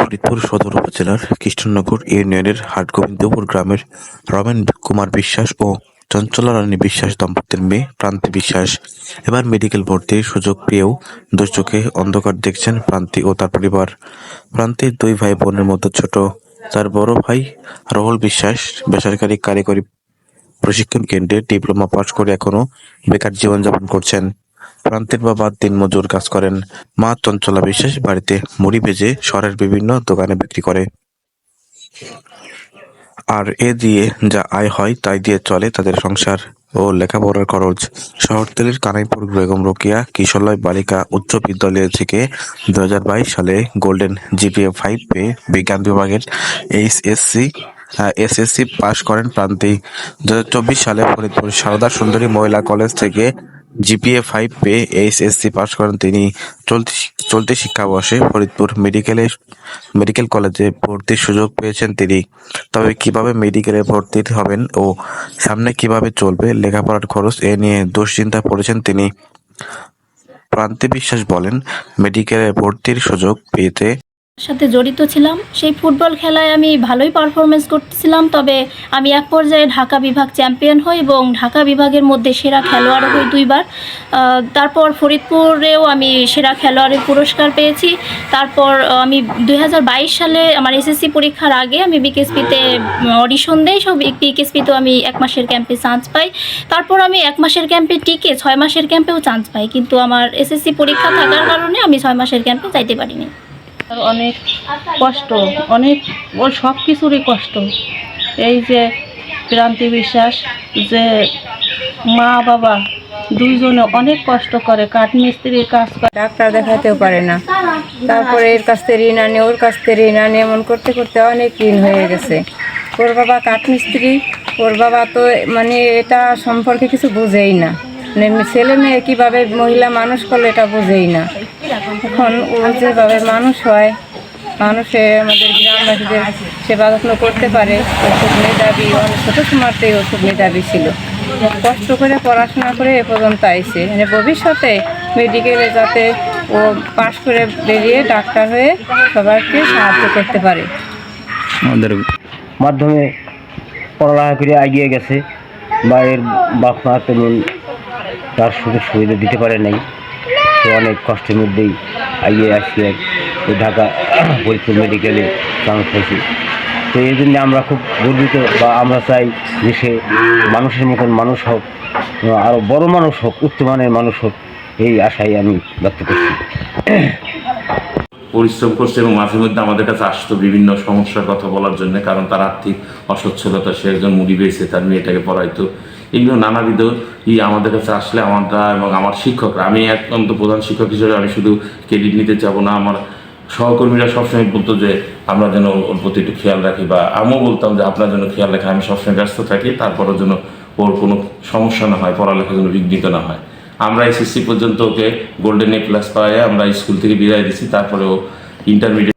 ফরিদপুর সদর উপজেলার কৃষ্ণনগর ইউনিয়নের হাটগোবিন্দপুর গ্রামের রমেন কুমার বিশ্বাস ও চঞ্চলা রানী বিশ্বাস দম্পতির মেয়ে প্রান্তি বিশ্বাস এবার মেডিকেল ভর্তির সুযোগ পেয়েও দুচোখে অন্ধকার দেখছেন প্রান্তি ও তার পরিবার। প্রান্তির দুই ভাই বোনের মধ্যে ছোট। তার বড় ভাই রাহুল বিশ্বাস বেসরকারি কারিগরি প্রশিক্ষণ কেন্দ্রে ডিপ্লোমা পাশ করে এখনো বেকার জীবনযাপন করছেন। প্রান্তির বাবা দিনমজুর কাজ করেন। মা চঞ্চলা বিশ্বাস বাড়িতে মুড়ি ভেজে শহরের বিভিন্ন দোকানে বিক্রি করে। আর এ দিয়ে যা আয় হয় তাই দিয়ে চলে তাদের সংসার ও লেখাপড়ার খরচ। শহরতলির কানাইপুর বেগম রোকেয়া কিশোরগঞ্জ বালিকা উচ্চ বিদ্যালয় থেকে 2022 সালে গোল্ডেন জিপিএ 5 পেয়ে বিজ্ঞান বিভাগের এসএসসি পাশ করেন প্রান্তি। 2024 সালে ফরিদপুর সারদা সুন্দরী মহিলা কলেজ থেকে জিপিএ 5 পেয়ে এইচএসসি পাশ করেন তিনি। চলতি শিক্ষাবর্ষে ফরিদপুর মেডিকেল কলেজে ভর্তির সুযোগ পেয়েছেন তিনি। তবে কিভাবে মেডিকেলে ভর্তি হবেন ও সামনে কিভাবে চলবে লেখাপড়ার খরচ এ নিয়ে দুশ্চিন্তায় পড়েছেন তিনি। প্রান্তি বিশ্বাস বলেন, মেডিকেলে ভর্তির সুযোগ পেতে সাথে জড়িত ছিলাম। সেই ফুটবল খেলায় আমি ভালোই পারফরমেন্স করতেছিলাম, তবে আমি এক পর্যায়ে ঢাকা বিভাগ চ্যাম্পিয়ন হই এবং ঢাকা বিভাগের মধ্যে সেরা খেলোয়াড় হই 2 বার। তারপর ফরিদপুরেও আমি সেরা খেলোয়াড়ের পুরস্কার পেয়েছি। তারপর আমি 2022 সালে আমার এসএসসি পরীক্ষার আগে আমি বিকেএসপিতে অডিশন দেই। সব বিকেএসপিতেও আমি 1 মাসের ক্যাম্পে চান্স পাই। তারপর আমি 1 মাসের ক্যাম্পে টিকে 6 মাসের ক্যাম্পেও চান্স পাই, কিন্তু আমার এসএসসি পরীক্ষা থাকার কারণে আমি 6 মাসের ক্যাম্পে যাইতে পারিনি। অনেক কষ্ট, অনেক ওর সব কিছুরই কষ্ট। এই যে প্রান্তি বিশ্বাস, যে মা বাবা দুইজনে অনেক কষ্ট করে, কাঠমিস্ত্রির কাজ করে, ডাক্তার দেখাতেও পারে না। তারপরে এর কাছ থেকে ঋণ আনে, ওর কাছ থেকে ঋণ আনে, এমন করতে করতে অনেক ঋণ হয়ে গেছে। ওর বাবা কাঠমিস্ত্রি, ওর বাবা তো মানে এটা সম্পর্কে কিছু বোঝেই না, মানে ছেলে মেয়ে কীভাবে মহিলা মানুষ করলে এটা বোঝেই না। এখন ও যেভাবে মানুষ হয়, মানুষে আমাদের গ্রামবাসীদের সেবা যত্ন করতে পারে, ওষুধ মেধাবী, ছোটো সময়তেই ওষুধ মেধাবী ছিল। কষ্ট করে পড়াশোনা করে এ পর্যন্ত আইছে, মানে ভবিষ্যতে মেডিকেলে যাতে ও পাশ করে বেরিয়ে ডাক্তার হয়ে সবাইকে সাহায্য করতে পারে। আমাদের মাধ্যমে পড়ালেখা করে এগিয়ে গেছে, বা এর বাপ মা তেমন তার সুযোগ সুবিধা দিতে পারে নাই। তো অনেক কষ্টের মধ্যেই এগিয়ে আসছে, এই ঢাকা ফরিদপুর মেডিকেলে চান্স হয়েছে। তো এই জন্য আমরা খুব গর্বিত, বা আমরা চাই যে সে মানুষের মতন মানুষ হোক, আরও বড় মানুষ হোক, উচ্চমানের মানুষ হোক, এই আশাই আমি ব্যক্ত করছি। পরিশ্রম করছে এবং মাঝে মধ্যে আমাদের কাছে আসতো বিভিন্ন সমস্যার কথা বলার জন্য, কারণ তার আর্থিক অসচ্ছলতা, সে একজন মুড়ি বেয়েছে, তার মেয়েটাকে পড়াইতো। এগুলো নানাবিধ আমাদের কাছে আসলে আমরা এবং আমার শিক্ষকরা, আমি একদম প্রধান শিক্ষক হিসেবে আমি শুধু ক্রেডিট নিতে যাবো না, আমার সহকর্মীরা সবসময় বলতো যে আমরা যেন ওর প্রতি একটু খেয়াল রাখি, বা আমিও বলতাম যে আপনার জন্য খেয়াল রাখি, আমি সবসময় ব্যস্ত থাকি, তারপরেও যেন ওর কোনো সমস্যা না হয়, পড়ালেখা যেন বিঘ্নিত না হয়। আমরা এসএসসি পর্যন্ত ওকে গোল্ডেন A+ পাওয়ায় আমরা স্কুল থেকে বিদায় দিচ্ছি। তারপরে ও ইন্টারমিডিয়েট